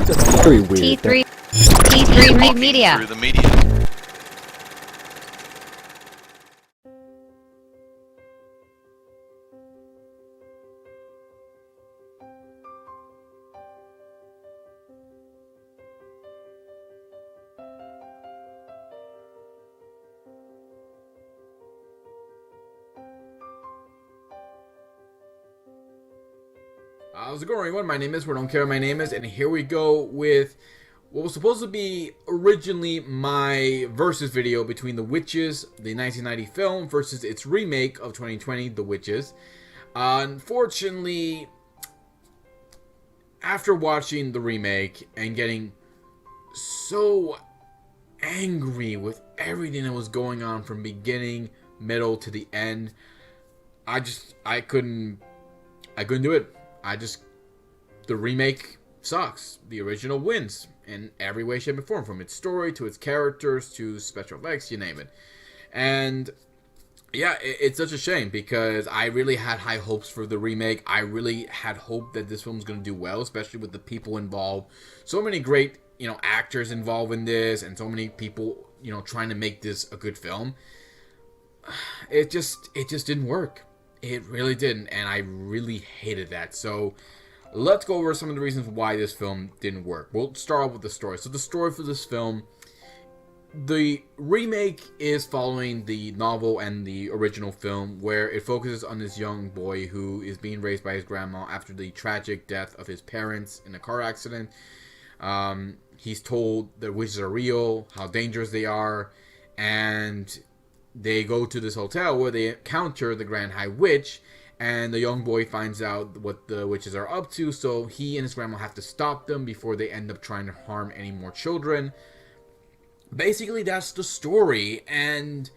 That's very weird. T3 Media. Through the media. How's it going, everyone? My name is We Don't Care My Name Is, and here we go with what was supposed to be originally my versus video between The Witches, the 1990 film, versus its remake of 2020, The Witches. Unfortunately, after watching the remake and getting so angry with everything that was going on from beginning, middle to the end, I couldn't do it. The remake sucks. The original wins in every way, shape, and form, from its story to its characters to special effects, you name it. And yeah, it's such a shame because I really had high hopes for the remake. I really had hope that this film was going to do well, especially with the people involved. So many great, actors involved in this, and so many people, trying to make this a good film. It just didn't work. It really didn't, and I really hated that. So let's go over some of the reasons why this film didn't work. We'll start off with the story. So the story for this film, the remake is following the novel and the original film, where it focuses on this young boy who is being raised by his grandma after the tragic death of his parents in a car accident. He's told that witches are real, how dangerous they are, and they go to this hotel where they encounter the Grand High Witch, and the young boy finds out what the witches are up to, so he and his grandma have to stop them before they end up trying to harm any more children. Basically, that's the story, and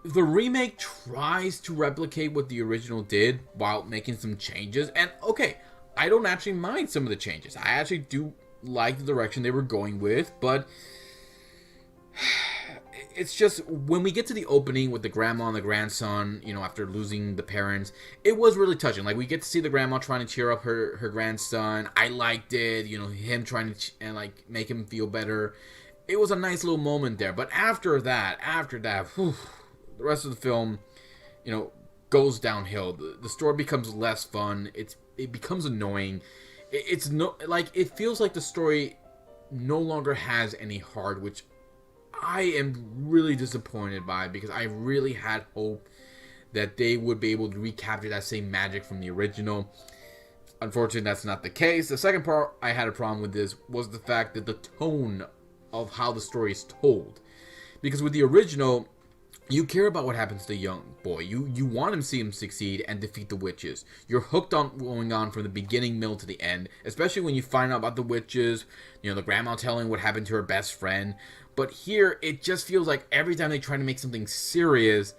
the remake tries to replicate what the original did while making some changes. And okay, I don't actually mind some of the changes. I actually do like the direction they were going with, but it's just, when we get to the opening with the grandma and the grandson, after losing the parents, it was really touching. Like, we get to see the grandma trying to cheer up her grandson. I liked it, him trying to make him feel better. It was a nice little moment there. But after that, whew, the rest of the film, goes downhill. The story becomes less fun. It becomes annoying. It feels like the story no longer has any heart, which I am really disappointed by, because I really had hope that they would be able to recapture that same magic from the original. Unfortunately, that's not the case. The second part I had a problem with this was the fact that the tone of how the story is told. Because with the original, you care about what happens to the young boy. You want him to see him succeed and defeat the witches. You're hooked on going on from the beginning, middle to the end, especially when you find out about the witches, the grandma telling what happened to her best friend. But here, it just feels like every time they try to make something serious,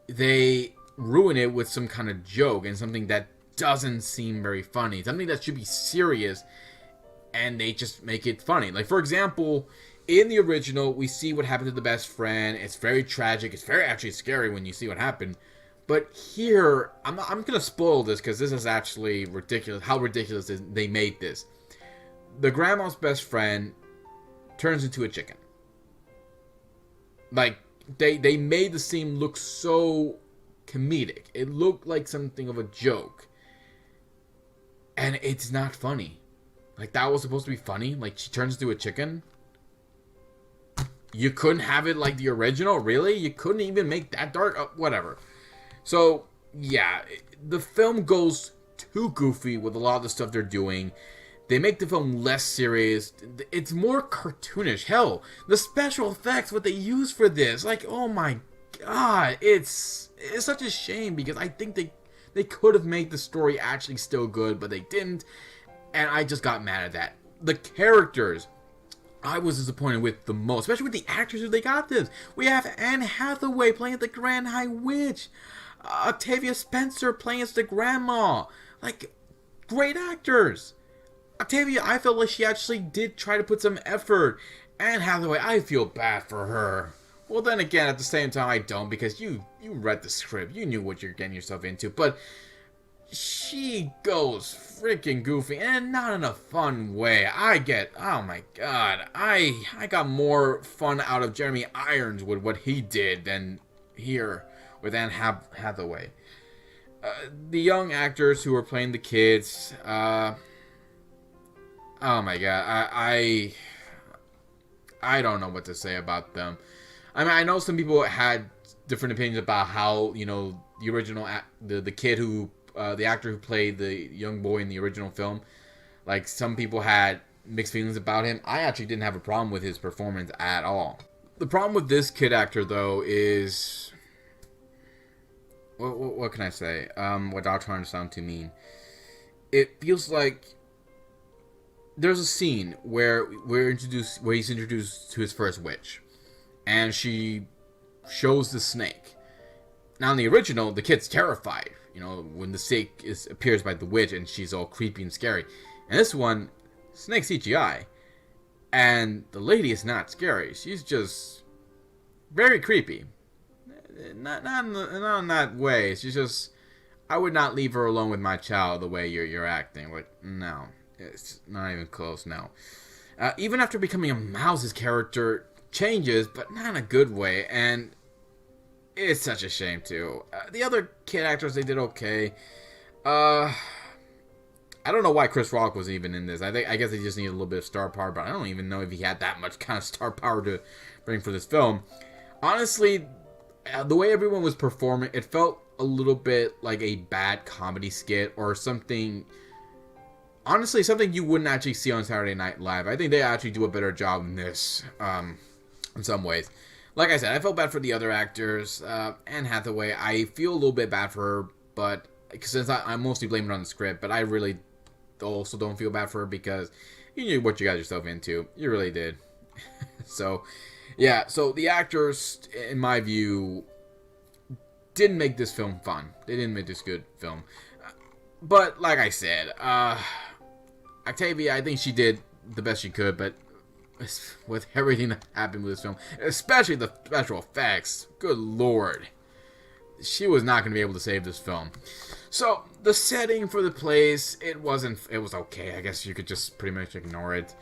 they ruin it with some kind of joke and something that doesn't seem very funny. Something that should be serious, and they just make it funny. Like, for example, in the original, we see what happened to the best friend. It's very tragic. It's very actually scary when you see what happened. But here, I'm going to spoil this because this is actually ridiculous. How ridiculous is they made this. The grandma's best friend turns into a chicken. Like, they made the scene look so comedic. It looked like something of a joke. And it's not funny. Like, that was supposed to be funny? Like, she turns into a chicken? You couldn't have it like the original? Really? You couldn't even make that dark? Whatever. So, yeah. The film goes too goofy with a lot of the stuff they're doing. They make the film less serious. It's more cartoonish. Hell, the special effects, what they use for this, like, oh my god, it's such a shame, because I think they could have made the story actually still good, but they didn't, and I just got mad at that. The characters, I was disappointed with the most, especially with the actors who they got this. We have Anne Hathaway playing the Grand High Witch, Octavia Spencer playing as the grandma, like, great actors. Octavia, I felt like she actually did try to put some effort. Anne Hathaway, I feel bad for her. Well, then again, at the same time, I don't, because you read the script. You knew what you're getting yourself into. But she goes freaking goofy, and not in a fun way. Oh my god, I got more fun out of Jeremy Irons with what he did than here with Anne Hathaway. The young actors who were playing the kids, oh my god, I don't know what to say about them. I mean, I know some people had different opinions about how, you know, the original the kid who the actor who played the young boy in the original film, like, some people had mixed feelings about him. I actually didn't have a problem with his performance at all. The problem with this kid actor, though, is what can I say? Without trying to sound too mean, it feels like there's a scene where he's introduced to his first witch, and she shows the snake. Now in the original, the kid's terrified, you know, when the snake appears by the witch, and she's all creepy and scary. And this one, snake CGI, and the lady is not scary. She's just very creepy. Not in that way. She's just, I would not leave her alone with my child the way you're acting. Like, no, it's not even close. No. Even after becoming a mouse, his character changes, but not in a good way, and it's such a shame too. The other kid actors, they did okay. I don't know why Chris Rock was even in this. I guess they just needed a little bit of star power, but I don't even know if he had that much kind of star power to bring for this film. Honestly, the way everyone was performing, it felt a little bit like a bad comedy skit or something. Honestly, something you wouldn't actually see on Saturday Night Live. I think they actually do a better job in this, in some ways. Like I said, I felt bad for the other actors. Anne Hathaway, I feel a little bit bad for her, but since I mostly blame it on the script, but I really also don't feel bad for her because you knew what you got yourself into. You really did. So, yeah, so the actors, in my view, didn't make this film fun. They didn't make this good film. But, like I said, Octavia, I think she did the best she could, but with everything that happened with this film, especially the special effects, good lord, she was not going to be able to save this film. So, the setting for the place, it was okay. I guess you could just pretty much ignore it.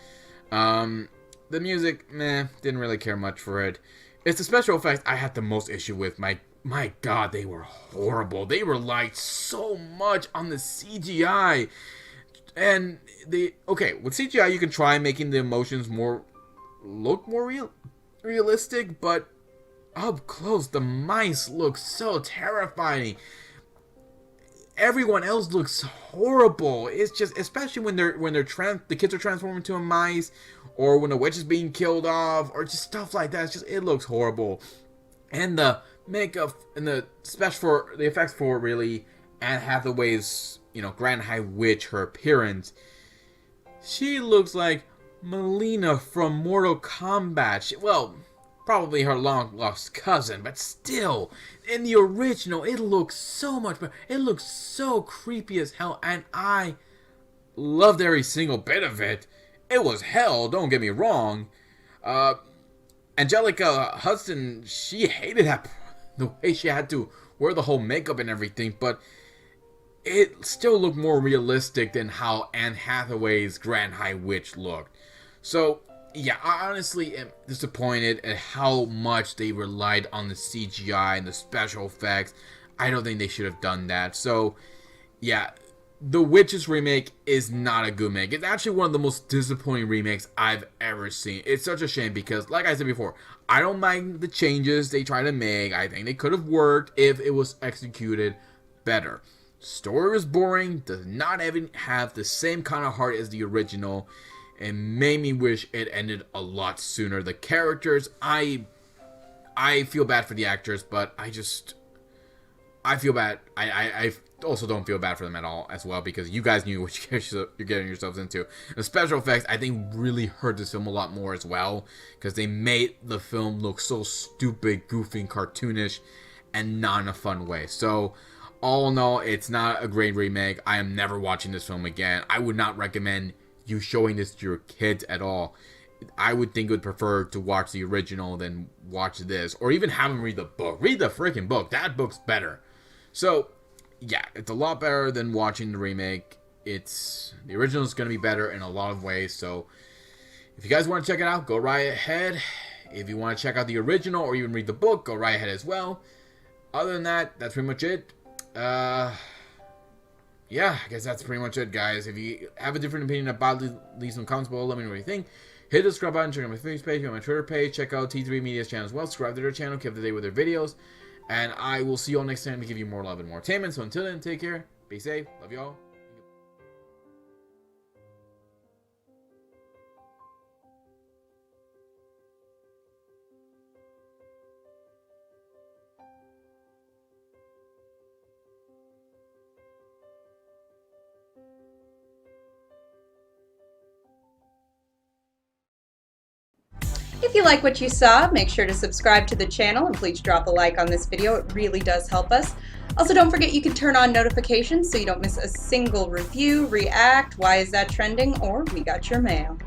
The music, meh, didn't really care much for it. It's the special effects I had the most issue with. My god, they were horrible. They relied so much on the CGI. And okay, with CGI you can try making the emotions look more realistic, but up close the mice look so terrifying. Everyone else looks horrible. It's just, especially when the kids are transformed into a mice, or when a witch is being killed off, or just stuff like that. It looks horrible. And the makeup and the effects for really Anne Hathaway's, you know, Grand High Witch, her appearance, she looks like Melina from Mortal Kombat. Probably her long-lost cousin, but still, in the original, it looks so much better. It looks so creepy as hell, and I loved every single bit of it. It was hell, don't get me wrong. Angelica Hudson, she hated the way she had to wear the whole makeup and everything, but it still looked more realistic than how Anne Hathaway's Grand High Witch looked. So, yeah, I honestly am disappointed at how much they relied on the CGI and the special effects. I don't think they should have done that. So, yeah, The Witches remake is not a good make. It's actually one of the most disappointing remakes I've ever seen. It's such a shame because, like I said before, I don't mind the changes they try to make. I think they could have worked if it was executed better. Story was boring, does not even have the same kind of heart as the original, and made me wish it ended a lot sooner. The characters, I feel bad for the actors, but I feel bad. I also don't feel bad for them at all as well, because you guys knew what you're getting yourselves into. The special effects, I think, really hurt this film a lot more as well, because they made the film look so stupid, goofy, and cartoonish, and not in a fun way. So, all in all, it's not a great remake. I am never watching this film again. I would not recommend you showing this to your kids at all. I would prefer to watch the original than watch this, or even have them read the book. Read the freaking book. That book's better. So, yeah, it's a lot better than watching the remake. The original is going to be better in a lot of ways. So if you guys want to check it out, go right ahead. If you want to check out the original or even read the book, go right ahead as well. Other than that, that's pretty much it. Yeah, I guess that's pretty much it, guys. If you have a different opinion about it, leave some comments below. Let me know what you think. Hit the subscribe button, check out my Facebook page, my Twitter page, check out T3 Media's channel as well. Subscribe to their channel, keep up to date with their videos. And I will see you all next time to give you more love and more entertainment. So until then, take care, be safe, love you all. If you like what you saw, make sure to subscribe to the channel and please drop a like on this video. It really does help us. Also, don't forget you can turn on notifications so you don't miss a single review, react, why is that trending, or we got your mail.